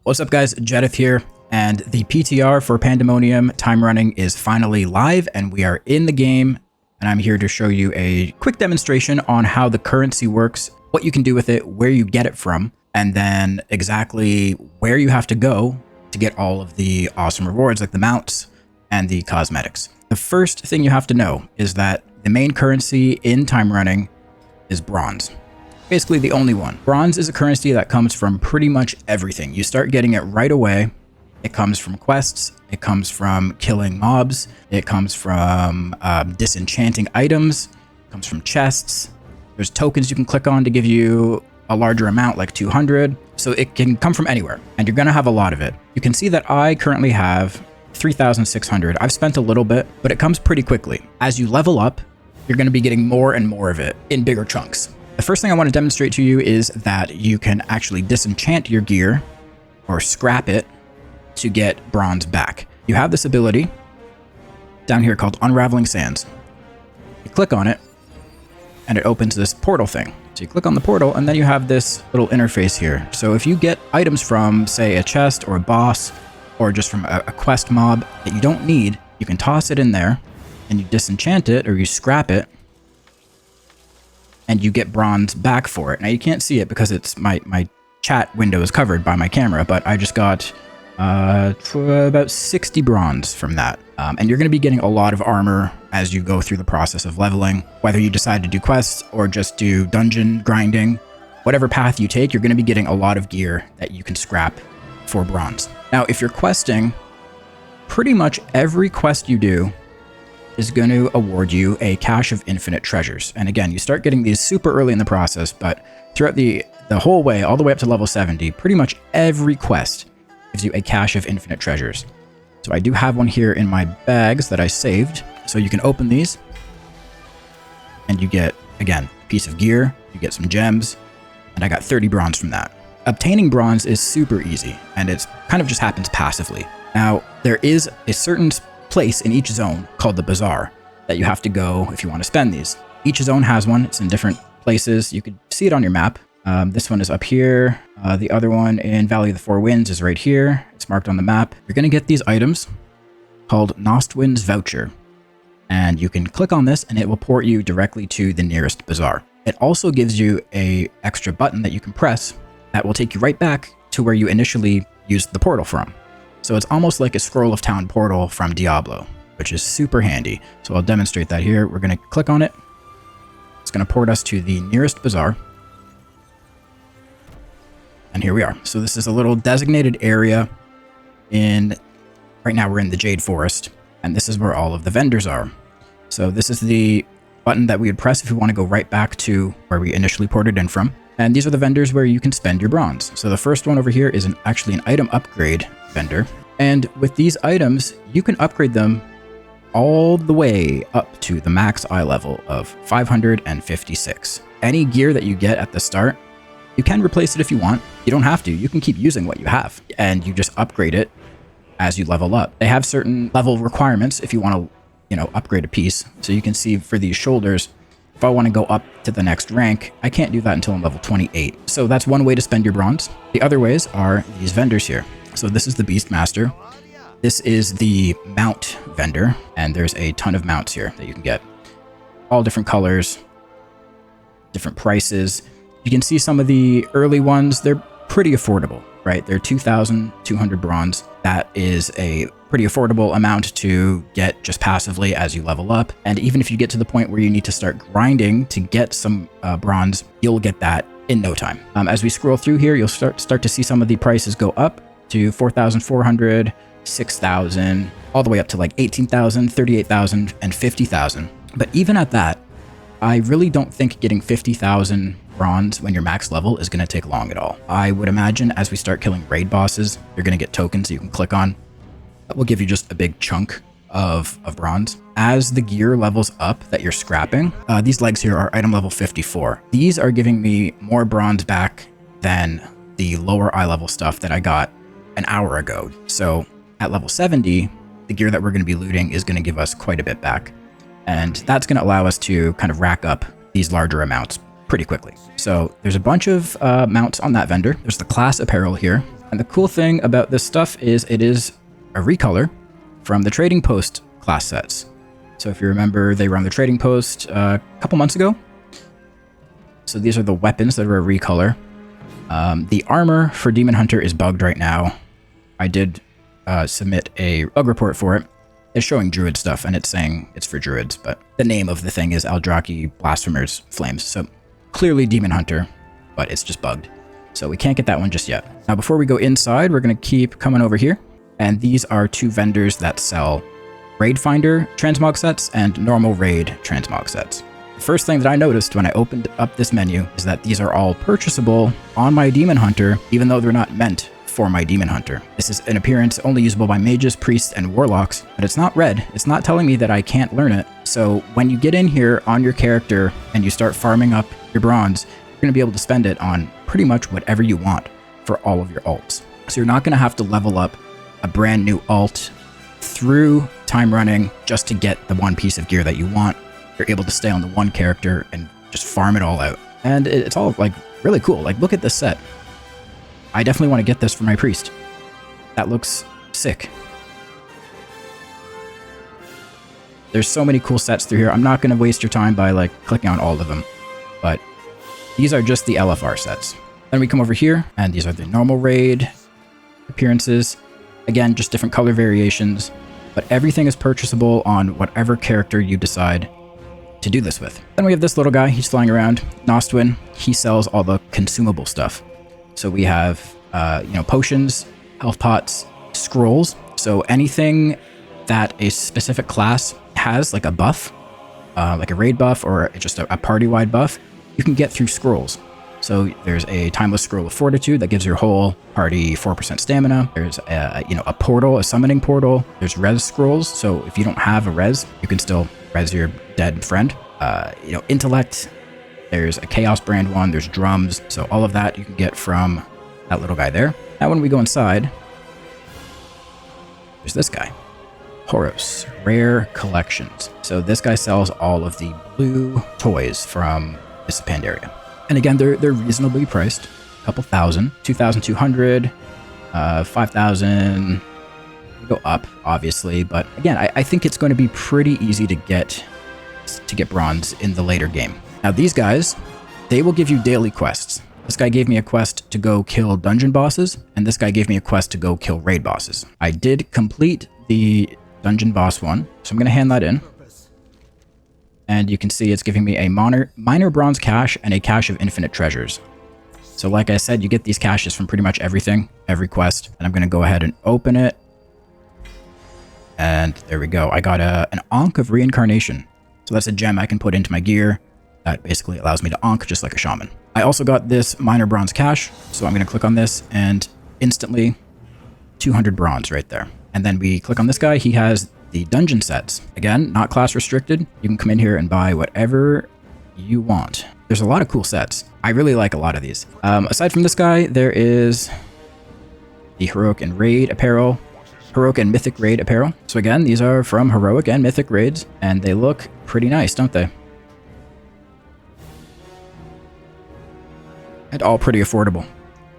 What's up guys, Jedith here, and the PTR for Pandamonium time running is finally live and we are in the game, and I'm here to show you a quick demonstration on how the currency works, what you can do with it, where you get it from, and then exactly where you have to go to get all of the awesome rewards like the mounts and the cosmetics. The first thing you have to know is that the main currency in time running is bronze. Basically the only one. Bronze is a currency that comes from pretty much everything. You start getting it right away. It comes from quests. It comes from killing mobs. It comes from disenchanting items. It comes from chests. There's tokens you can click on to give you a larger amount, like 200. So it can come from anywhere, and you're gonna have a lot of it. You can see that I currently have 3,600. I've spent a little bit, but it comes pretty quickly. As you level up, you're gonna be getting more and more of it in bigger chunks. The first thing I want to demonstrate to you is that you can actually disenchant your gear or scrap it to get bronze back. You have this ability down here called Unraveling Sands. You click on it and it opens this portal thing. So you click on the portal and then you have this little interface here. So if you get items from, say, a chest or a boss or just from a quest mob that you don't need, you can toss it in there and you disenchant it or you scrap it, and you get bronze back for it. Now you can't see it because it's my chat window is covered by my camera, but I just got about 60 bronze from that. And you're going to be getting a lot of armor as you go through the process of leveling. Whether you decide to do quests or just do dungeon grinding, whatever path you take, you're going to be getting a lot of gear that you can scrap for bronze. Now, if you're questing, pretty much every quest you do is going to award you a cache of infinite treasures. And again, you start getting these super early in the process, but throughout the whole way, all the way up to level 70, pretty much every quest gives you a cache of infinite treasures. So I do have one here in my bags that I saved. So you can open these and you get, again, a piece of gear, you get some gems, and I got 30 bronze from that. Obtaining bronze is super easy, and it's kind of just happens passively. Now, there is a certain place in each zone called the bazaar that you have to go if you want to spend these. Each zone has one. It's in different places. You could see it on your map. This one is up here. The other one in Valley of the Four Winds is right here. It's marked on the map. You're going to get these items called Nostwind's Voucher, and you can click on this and it will port you directly to the nearest bazaar. It also gives you a extra button that you can press that will take you right back to where you initially used the portal from. So it's almost like a Scroll of Town portal from Diablo, which is super handy. So I'll demonstrate that here. We're going to click on it. It's going to port us to the nearest bazaar. And here we are. So this is a little designated area right now we're in the Jade Forest, and this is where all of the vendors are. So this is the button that we would press if we want to go right back to where we initially ported in from. And these are the vendors where you can spend your bronze. So the first one over here is actually an item upgrade vendor. And with these items, you can upgrade them all the way up to the max eye level of 556. Any gear that you get at the start, you can replace it if you want. You don't have to. You can keep using what you have, and you just upgrade it as you level up. They have certain level requirements if you want to, upgrade a piece. So you can see for these shoulders, if I want to go up to the next rank, I can't do that until I'm level 28. So that's one way to spend your bronze. The other ways are these vendors here. So this is the Beastmaster. This is the mount vendor, and there's a ton of mounts here that you can get. All different colors, different prices. You can see some of the early ones, they're pretty affordable, right? They're 2,200 bronze. That is a pretty affordable amount to get just passively as you level up. And even if you get to the point where you need to start grinding to get some bronze, you'll get that in no time. As we scroll through here, you'll start to see some of the prices go up to 4,400, 6,000, all the way up to like 18,000, 38,000, and 50,000. But even at that, I really don't think getting 50,000 bronze when you're max level is going to take long at all. I would imagine as we start killing raid bosses, you're going to get tokens you can click on. That will give you just a big chunk of bronze. As the gear levels up that you're scrapping, these legs here are item level 54. These are giving me more bronze back than the lower eye level stuff that I got an hour ago. So at level 70, the gear that we're going to be looting is going to give us quite a bit back. And that's going to allow us to kind of rack up these larger amounts pretty quickly. So there's a bunch of mounts on that vendor. There's the class apparel here. And the cool thing about this stuff is it is a recolor from the Trading Post class sets. So if you remember, they were on the Trading Post a couple months ago. So these are the weapons that are a recolor. The armor for Demon Hunter is bugged right now. I did submit a bug report for it. It's showing Druid stuff, and it's saying it's for Druids, but the name of the thing is Eldraki Blasphemers Flames. So clearly Demon Hunter, but it's just bugged. So we can't get that one just yet. Now, before we go inside, we're going to keep coming over here. And these are two vendors that sell Raid Finder transmog sets and normal Raid transmog sets. The first thing that I noticed when I opened up this menu is that these are all purchasable on my Demon Hunter, even though they're not meant for my Demon Hunter. This is an appearance only usable by mages, priests, and warlocks, but it's not red. It's not telling me that I can't learn it. So when you get in here on your character and you start farming up your bronze, you're going to be able to spend it on pretty much whatever you want for all of your alts. So you're not going to have to level up a brand new alt through time running just to get the one piece of gear that you want. You're able to stay on the one character and just farm it all out. And it's all like really cool. Like, look at this set. I definitely want to get this for my priest. That looks sick. There's so many cool sets through here. I'm not going to waste your time by like clicking on all of them, but these are just the LFR sets. Then we come over here, and these are the normal raid appearances. Again, just different color variations, but everything is purchasable on whatever character you decide to do this with. Then we have this little guy. He's flying around. Nostwin. He sells all the consumable stuff. So we have, potions, health pots, scrolls. So anything that a specific class has, like a buff, like a raid buff or just a party-wide buff, you can get through scrolls. So there's a Timeless Scroll of Fortitude that gives your whole party 4% stamina. There's a portal, a summoning portal. There's res scrolls. So if you don't have a res, you can still res your dead friend. Intellect. There's a Chaos brand one. There's drums. So all of that you can get from that little guy there. Now when we go inside, there's this guy. Horos, Rare Collections. So this guy sells all of the blue toys from this Pandaria. And again, they're reasonably priced. A couple thousand, 2,200, 5,000. Go up, obviously, but again, I think it's going to be pretty easy to get bronze in the later game. Now these guys, they will give you daily quests. This guy gave me a quest to go kill dungeon bosses, and this guy gave me a quest to go kill raid bosses. I did complete the dungeon boss one, so I'm going to hand that in. And you can see it's giving me a minor bronze cache and a cache of infinite treasures. So like I said, you get these caches from pretty much everything, every quest. And I'm going to go ahead and open it. And there we go. I got an Ankh of Reincarnation. So that's a gem I can put into my gear. That basically allows me to Ankh just like a shaman. I also got this minor bronze cache. So I'm going to click on this and instantly 200 bronze right there. And then we click on this guy. He has the dungeon sets. Again, not class restricted. You can come in here and buy whatever you want. There's a lot of cool sets. I really like a lot of these. Aside from this guy, there is the Heroic and Raid apparel. Heroic and Mythic Raid apparel. So again, these are from Heroic and Mythic Raids, and they look pretty nice, don't they? And all pretty affordable.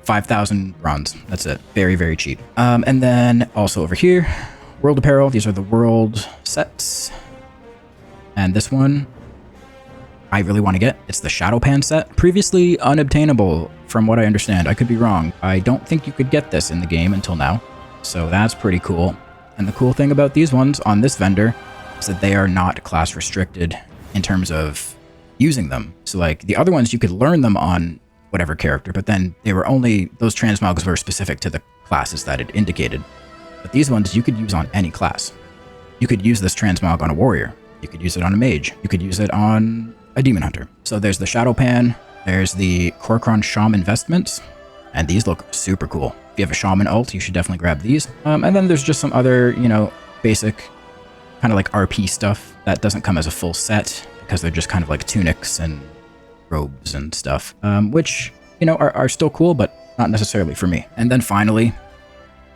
5,000 bronze. That's it. Very, very cheap. And then also over here, World apparel. These are the world sets. And this one, I really want to get. It's the Shadowpan set. Previously unobtainable, from what I understand. I could be wrong. I don't think you could get this in the game until now. So that's pretty cool. And the cool thing about these ones on this vendor is that they are not class restricted in terms of using them. So like the other ones, you could learn them on whatever character, but then they were only, those transmogs were specific to the classes that it indicated. But these ones you could use on any class. You could use this transmog on a warrior. You could use it on a mage. You could use it on a demon hunter. So there's the Shadowpan. There's the Korkron Shaman Vestments. And these look super cool. If you have a Shaman ult, you should definitely grab these. And then there's just some other, basic kind of like RP stuff that doesn't come as a full set because they're just kind of like tunics and robes and stuff, which, are still cool, but not necessarily for me. And then finally,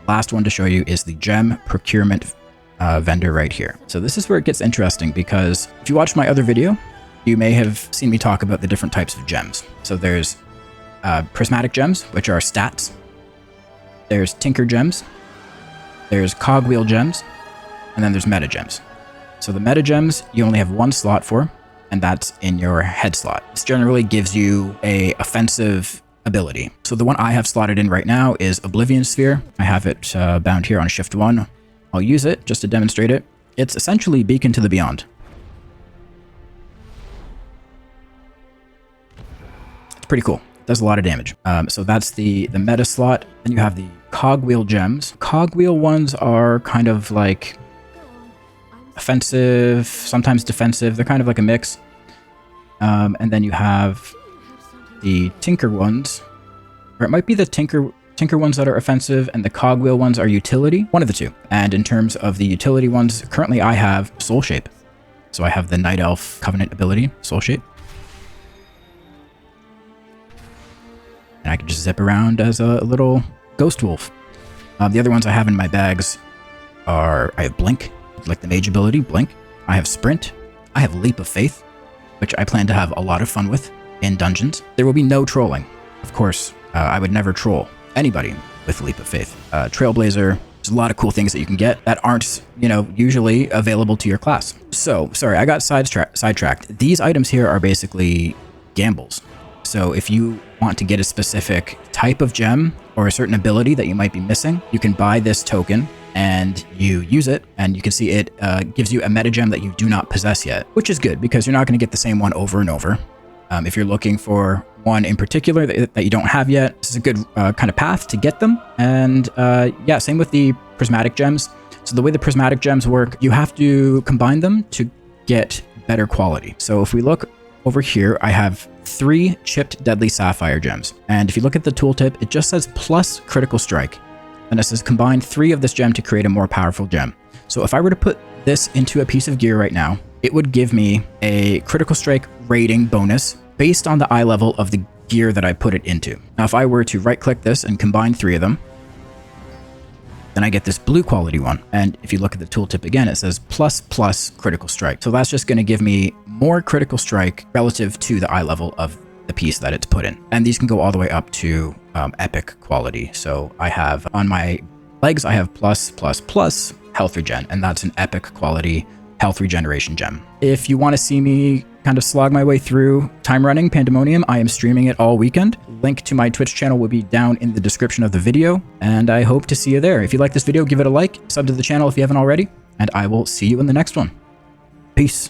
last one to show you is the gem procurement vendor right here. So this is where it gets interesting because if you watched my other video, you may have seen me talk about the different types of gems. So there's prismatic gems, which are stats. there's tinker gems, there's cogwheel gems, and then there's meta gems. So the meta gems, you only have one slot for, and that's in your head slot. This generally gives you a offensive ability. So the one I have slotted in right now is Oblivion Sphere. I have it bound here on Shift 1. I'll use it just to demonstrate it. It's essentially Beacon to the Beyond. It's pretty cool. It does a lot of damage. So that's the meta slot. Then you have the cogwheel gems. Cogwheel ones are kind of like offensive, sometimes defensive. They're kind of like a mix. And then you have the tinker ones, or it might be the tinker ones that are offensive and the cogwheel ones are utility, one of the two. And in terms of the utility ones, currently I have Soul Shape. So I have the Night Elf Covenant ability, Soul Shape. And I can just zip around as a little ghost wolf. The other ones I have in my bags are, I have Blink, like the mage ability, Blink. I have Sprint. I have Leap of Faith, which I plan to have a lot of fun with in dungeons. There will be no trolling. Of course, I would never troll anybody with Leap of Faith. Trailblazer, there's a lot of cool things that you can get that aren't, usually available to your class. So, sorry, I got sidetracked. These items here are basically gambles. So if you want to get a specific type of gem or a certain ability that you might be missing, you can buy this token and you use it, and you can see it gives you a meta gem that you do not possess yet, which is good because you're not going to get the same one over and over. If you're looking for one in particular that you don't have yet, this is a good kind of path to get them. And yeah, same with the prismatic gems. So the way the prismatic gems work, you have to combine them to get better quality. So if we look over here, I have 3 chipped deadly sapphire gems. And if you look at the tooltip, it just says plus critical strike. And it says combine 3 of this gem to create a more powerful gem. So if I were to put this into a piece of gear right now, it would give me a critical strike rating bonus based on the eye level of the gear that I put it into. Now, if I were to right click this and combine 3 of them, then I get this blue quality one. And if you look at the tooltip again, it says plus critical strike. So that's just going to give me more critical strike relative to the eye level of the piece that it's put in. And these can go all the way up to epic quality. So I have on my legs, I have plus health regen, and that's an epic quality health regeneration gem. If you want to see me kind of slog my way through Timerunning Pandamonium, I am streaming it all weekend. Link to my Twitch channel will be down in the description of the video, and I hope to see you there. If you like this video, give it a like, sub to the channel if you haven't already, and I will see you in the next one. Peace.